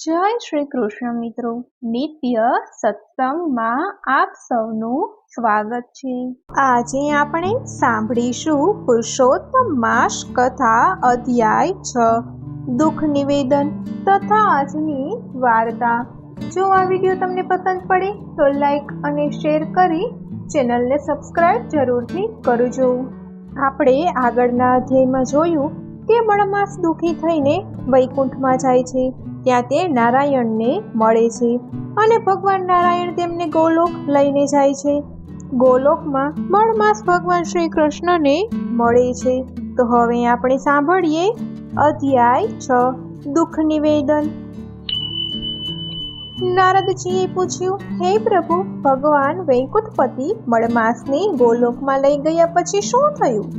જય શ્રી કૃષ્ણ મિત્રો, નિત્ય સત્સંગમાં આપ સૌનું સ્વાગત છે। આજે આપણે સાંભળીશું પુરુષોત્તમ માસ કથા અધ્યાય 6 દુઃખ નિવેદન તથા આજની વાર્તા। જો આ વિડીયો તમને પસંદ પડે તો લાઈક અને શેર કરી ચેનલને સબસ્ક્રાઇબ જરૂરથી કરજો। આપણે આગળના અધ્યાયમાં જોયું કે મળમાસ દુઃખી થઈને વૈકુંઠમાં જાય છે। ત્યાં તે નારાયણને મળે છે અને ભગવાન નારાયણ તેમને ગોલોક લઈને જાય છે। ગોલોકમાં મળમાસ ભગવાન શ્રી કૃષ્ણને મળે છે। તો હવે આપણે સાંભળીએ અધ્યાય 6 દુઃખ નિવેદન। નારદજીએ પૂછ્યું, હે પ્રભુ, ભગવાન વૈકુંઠપતિ મળમાસને ગોલોકમાં લઈ ગયા પછી શું થયું?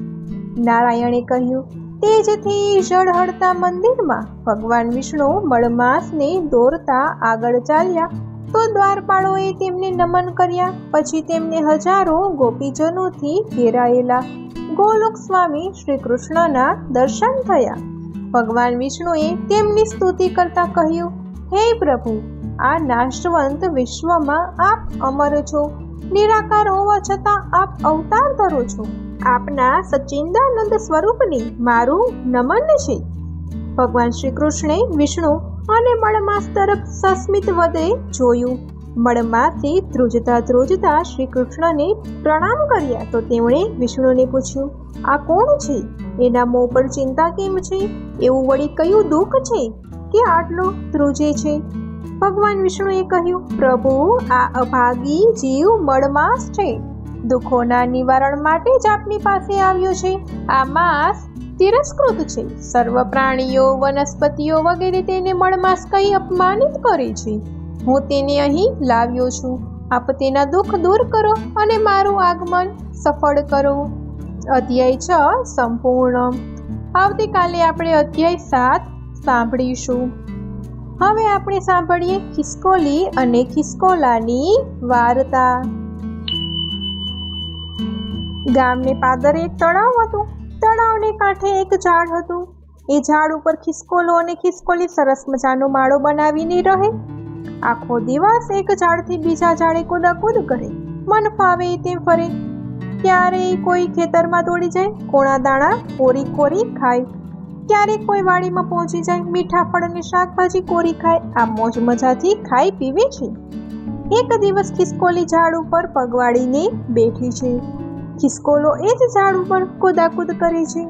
નારાયણે કહ્યું, તેજથી ઝળહળતા મંદિરમાં ભગવાન વિષ્ણુ મળમાસને દોરતા આગળ ચાલ્યા તો દ્વારપાળોએ તેમને નમન કર્યા। પછી તેમને હજારો ગોપીજનોથી ઘેરાયેલા ગોલોક સ્વામી શ્રી કૃષ્ણના દર્શન થયા। ભગવાન વિષ્ણુએ તેમની સ્તુતિ કરતા કહ્યું, હે પ્રભુ, આ નાશવંત વિશ્વમાં આપ અમર છો। નિરાકાર હોવા છતાં આપ અવતાર ધરો છો। આપના સચ્ચિદાનંદ સ્વરૂપને મારું નમન છે। ભગવાન શ્રી કૃષ્ણે વિષ્ણુ અને મળમાસ તરફ સસ્મિત વદે જોયું। મળમાસે ધ્રુજતા શ્રી કૃષ્ણને પ્રણામ કર્યા તો તેમણે વિષ્ણુને પૂછ્યું, આ કોણ છે? એના મોં પર ચિંતા કેમ છે? એવું વળી કયું દુઃખ છે કે આટલો ધ્રુજે છે? ભગવાન વિષ્ણુએ કહ્યું, પ્રભુ, આ અભાગી જીવ મળમાસ છે। દુઃખોના નિવારણ માટે જ આપની પાસે આવ્યો છે। આ માસ તિરસ્કૃત છે। સર્વ પ્રાણીઓ, વનસ્પતિઓ વગેરે તેને મળમાસ કહી અપમાનિત કરે છે। હું તેને અહીં લાવ્યો છું। આપ તેના દુઃખ દૂર કરો અને મારું આગમન સફળ કરો। અધ્યાય 6 સંપૂર્ણ। આવતીકાલે આપણે અધ્યાય 7 સાંભળીશું। હવે આપણે સાંભળીએ ખિસકોલી અને ખિસકોલાની વાર્તા। ગામને પાદરે એક તળાવ હતું। તળાવને કાંઠે એક ઝાડ હતું। એ ઝાડ ઉપર ખિસકોલો અને ખિસકોલી સરસ મજાનો માળો બનાવીને રહે। આખો દિવસ એક ઝાડથી બીજા ઝાડે કૂદાકૂદ કરે, મન ફાવે તેમ ફરે। ક્યારેય કોઈ ખેતરમાં દોડી જાય, કોણા દાણા કોરી ખાય। ક્યારેક કોઈ વાડીમાં પહોંચી જાય, મીઠા ફળ અને શાકભાજી કોરી ખાય। આ મોજ મજાથી ખાઈ પીવે છે। એક દિવસ ખિસકોલી ઝાડ ઉપર પગવાળીને બેઠી છે। ખિસકોલો એ જ ઝાડ ઉપર કૂદાકૂદ કરે છે।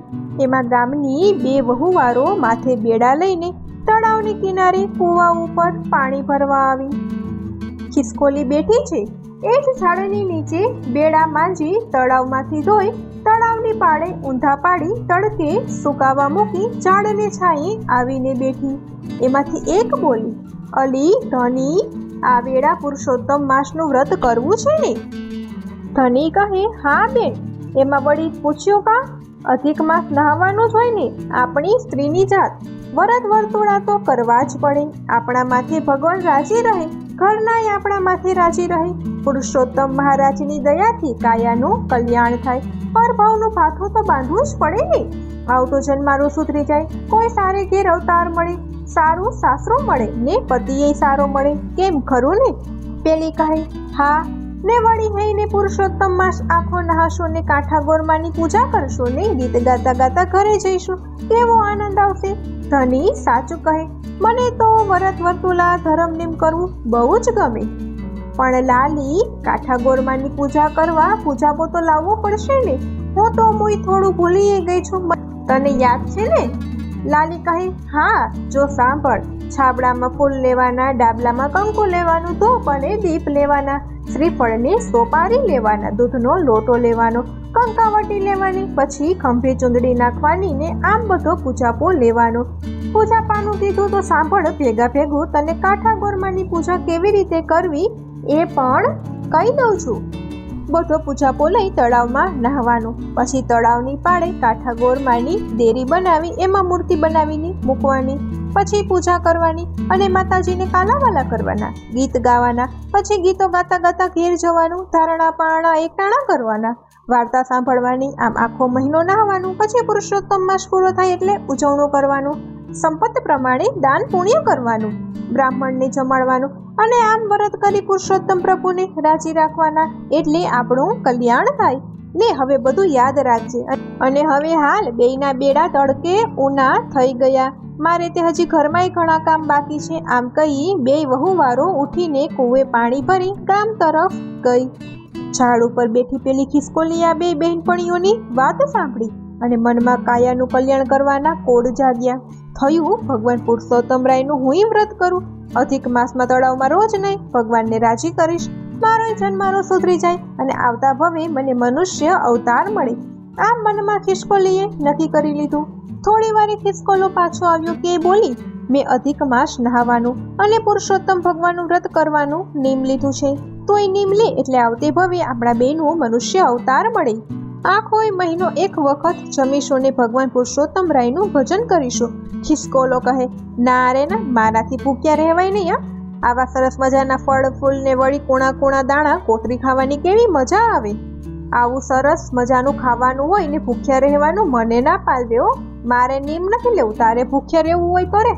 એમાં ગામની બે વહુવારો માથે બેડા લઈને તળાવને કિનારે કૂવા ઉપર પાણી ભરવા આવી। ખિસકોલી બેઠી છે એ જ ઝાડની નીચે બેડા માંજી તળાવમાંથી ધોઈ તળાવની પાળે ઊંધા પાડી તડકે સુકાવા મૂકી ઝાડને છાંયે આવીને બેઠી। એમાંથી એક બોલી, અલી ધની, આ વેળા પુરુષોત્તમ માસનું વ્રત કરવું છે ને? ધની કહે, હા બેન, એમાં વળી પૂછ્યું કા? અધિક માસ નહાવાનું જ હોય ને? આપણી સ્ત્રીની જાત વરદ વર્તુળા તો કરવા જ પડે। આપણા માથે ભગવાન રાજી રહે, ઘરનાય આપણા માથે રાજી રહે। પુરુષોત્તમ મહારાજની દયાથી કાયાનું કલ્યાણ થાય। પરભાવનું ભાથું તો બાંધવું જ પડે ને? આવતો જન્મારો સુધરી જાય, કોઈ સારે ઘેર અવતાર મળે, સારું સાસરો મળે ને પતિએ સારો મળે, કેમ ખરું ને? પેલી કહે, હા ને વળી હઈને પુરુષોત્તમ માસ આખો નહાશો ને કાંઠા ગોરમાની પૂજા કરશો ને ગીત ગાતા ગાતા ઘરે જઈશું, કેવો આનંદ આવશે। ધની સાચું કહે, મને તો વરત વર્તુલા ધર્મ નેમ કરવું બહુ જ ગમે, પણ લાલી, કાંઠા ગોરમાની પૂજા કરવા પૂજાપો તો લાવવો પડશે ને? હું તો મુય થોડું ભૂલી ગઈ છું, તને યાદ છે ને? લાલી કહે, હા, જો સાંભળ, છાબડામાં ફૂલ લેવાના, ડાબલામાં કંકુ લેવાનું, ધૂપ અને દીપ લેવાના, શ્રીફળને સોપારી લેવાના, દૂધનો લોટો લેવાનો, કંકાવટી લેવાની, પછી ખંભે ચૂંદડી નાખવાની ને આમ બધો પૂજાપો લેવાનો। પૂજાપાનું કીધું તો સાંભળ ભેગું તને કાંઠા ગોરમાની પૂજા કેવી રીતે કરવી એ પણ કહી દઉં છું। બધો પૂજાપો લઈ તળાવમાં નહાવાનું, પછી તળાવની પાળે કાંઠા ગોરમાની દેરી બનાવી એમાં મૂર્તિ બનાવીને મૂકવાની, પછી પૂજા કરવાની અને માતાજીને કાલાવાલા કરવાના, ગીત ગાવાના, પછી ગીતો ગાતા ગાતા ઘેર જવાનું, ધારણા પારણા એકટાણા કરવાના, વાર્તા સાંભળવાની, આમ આખો મહિનો નહાવાનું। પછી પુરુષોત્તમ માસ પૂરો થાય એટલે ઉજવણું કરવાનું। સંપત પ્રમાણે દાન પુણ્ય કરવાનું, બ્રાહ્મણને જમાડવાનું અને આમ વ્રત કરી પુરુષોત્તમ પ્રભુને રાજી રાખવાના, એટલે આપણું કલ્યાણ થાય ને. હવે બધું યાદ રાખજે. અને હવે હાલ બેયના બેડા તડકે ઉના થઈ ગયા. મારે તે હજી ઘરમાંય ઘણા કામ બાકી છે. આમ કહી બેય વહુવારો ઉઠીને કૂવે પાણી ભરી ગામ તરફ ગઈ. ઝાડ ઉપર બેઠી પેલી ખિસકોલી આ બે બહેનપણીઓની વાત સાંભળી અને મનમાં કાયાનું કલ્યાણ કરવાના કોડ જાગ્યા. થયું, ભગવાન પુરુષોત્તમરાયનું હુંય વ્રત કરું. અધિક માસમાં તળાવમાં રોજ નહીં, ભગવાનને રાજી કરીશ. મારો જન્મારો સુધરી જાય અને આવતા ભવે મને મનુષ્ય અવતાર મળે. આમ મનમાં ખિસકોલીએ નક્કી કરી લીધું. થોડી વારે ખિસકોલો પાછો આવ્યો કે બોલી, મેં અધિક માસ નહાવાનું અને પુરુષોત્તમ ભગવાનનું વ્રત કરવાનું નિયમ લીધું છે. તોય નિયમ લે એટલે આવતે ભવે આપણા બેનું મનુષ્ય અવતાર મળે. આખોય મહિનો એક વખત જમીશું ને ભગવાન પુરુષોત્તમ રાયનું ભજન કરીશું. ખિસકોલો કહે, ના રે ના, મારાથી ભૂખ્યા રહેવાય નહીં. આવા સરસ મજાના ફળ ફૂલ ને વળી કુણા કુણા દાણા કોતરી ખાવાની કેવી મજા આવે. આવું સરસ મજાનું ખાવાનું હોય ને ભૂખ્યા રહેવાનું મને ના પાલવે. મારે નિયમ નથી લેવું, તારે ભૂખ્યા રહેવું હોય તો રે.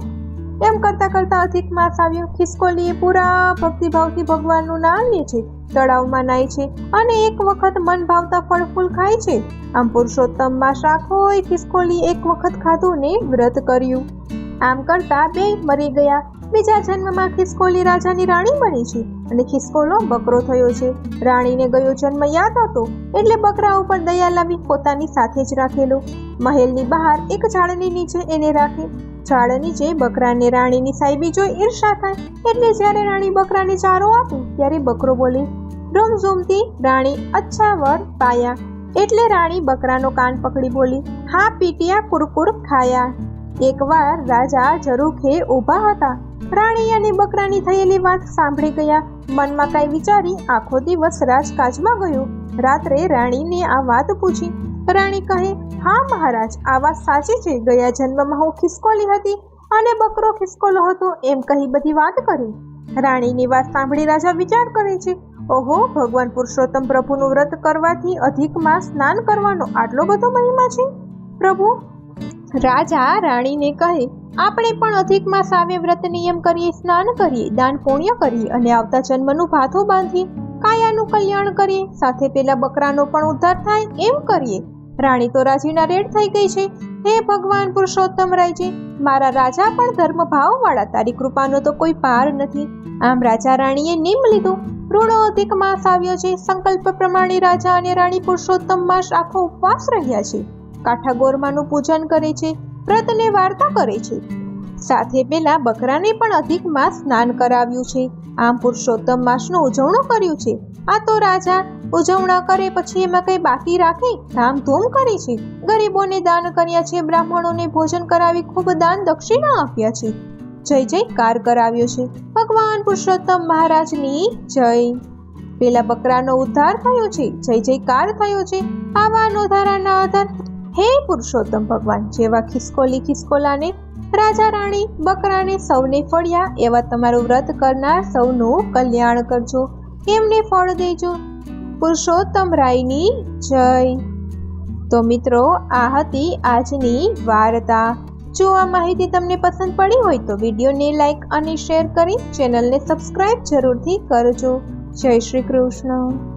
એમ કરતા કરતા અધિક માસ આવ્યો. ખિસકોલીએ પૂરા ભક્તિભાવથી ભગવાનનું નામ લે છે, તળાવમાં નાય છે અને એક વખત મન ભાવતા ફળ ફૂલ ખાય છે. આમ પુરુષોત્તમ માસ આખોય ખિસકોલી એક વખત ખાધું ને વ્રત કર્યું. આમ કરતા બે મરી ગયા. બીજા જન્મમાં ખિસકોલી રાજાની રાણી બની છે અને ખિસકોલો બકરો થયો છે. રાણીને ગયો જન્મ યાદ હતો એટલે બકરા ઉપર દયા લાવી પોતાની સાથે જ રાખેલો. મહેલની બહાર એક ઝાડની નીચે એને રાખે. ઝાડ નીચે બકરાને રાણીની સાહેબી જોઈ ઈર્ષા થાય એટલે જ્યારે રાણી બકરાને ચારો આપે ત્યારે બકરો બોલે, રૂમઝૂમતી રાણી અચ્છા વર પાયા. એટલે રાણી બકરાનો કાન પકડી બોલી, હા પીટિયા કુરકુર ખાયા. એકવાર રાજા ઝરૂખે ઊભા હતા. રાણી અને બકરાની થયેલી વાત સાંભળી ગયા. મનમાં કાંઈ વિચારી આખો દિવસ રાજકાજમાં ગયો. રાત્રે રાણીને આ વાત પૂછી. રાણી કહે, હા મહારાજ, આ વાત સાચી છે. ગયા જન્મમાં હું ખિસકોલી હતી અને બકરો ખિસકોલો હતો, એમ કહી બધી વાત કરી. રાણીની વાત સાંભળી રાજા વિચાર કરે છે, ઓહો, ભગવાન પુરુષોત્તમ પ્રભુનું વ્રત કરવાથી અધિક માસ સ્નાન કરવાનો આટલો બધો મહિમા છે. પ્રભુ રાજા રાણીને કહે, આપણે પણ અધિક માસ આવે વ્રત નિયમ કરીએ, સ્નાન કરીએ, દાન પુણ્ય કરીએ અને આવતા જન્મનું ભાથું બાંધીએ, કાયાનું કલ્યાણ કરીએ, સાથે પેલા બકરાનો પણ ઉદ્ધાર થાય એમ કરીએ. રાણી તો રાજીના રેડ થઈ ગઈ છે. હે ભગવાન પુરુષોત્તમ રાયજી, મારા રાજા પણ ધર્મભાવ વાળા, તારી કૃપાનો તો કોઈ પાર નથી. આમ રાજા રાણીએ નિયમ લીધો. રૂડો અધિક માસ આવ્યો છે. સંકલ્પ પ્રમાણે રાજા અને રાણી પુરુષોત્તમ માસ આખો ઉપવાસ રહ્યા છે. કાઠા ગોરમાનું પૂજન કરે છે, વ્રતને વાર્તા કરે છે. સાથે પેલા બકરાને પણ અધિક માસ સ્નાન કરાવ્યું છે. આમ પુરુષોત્તમ માસનું ઉજવણું કર્યું છે. આ તો રાજા ઉજવણા કરે પછી એમાં કઈ બાકી રાખે, ધામધૂમ કરી છે. ગરીબોને દાન કર્યા છે, બ્રાહ્મણોને ભોજન કરાવી ખૂબ દાન દક્ષિણા આપ્યા છે. જય જયકાર કરાવ્યો છે. ભગવાન પુરુષોત્તમ મહારાજની જય. પેલા બકરાનો ઉદ્ધાર થયો છે, જય જયકાર થયો છે. આવા નોધારાના આધાર હે પુરુષોત્તમ ભગવાન, જેવા ખિસકોલી ખિસકોલાને, રાજા રાણી બકરાને સૌને ફળ્યા, એવા તમારું વ્રત કરનાર સૌનું કલ્યાણ કરજો, એમને ફળ દેજો. પુરુષોત્તમ રાયની જય. તો મિત્રો, આ હતી આજની વાર્તા. જો આ માહિતી તમને પસંદ પડી હોય તો વિડીયોને લાઈક અને શેર કરી ચેનલને સબસ્ક્રાઇબ જરૂરથી કરજો. જય શ્રી કૃષ્ણ.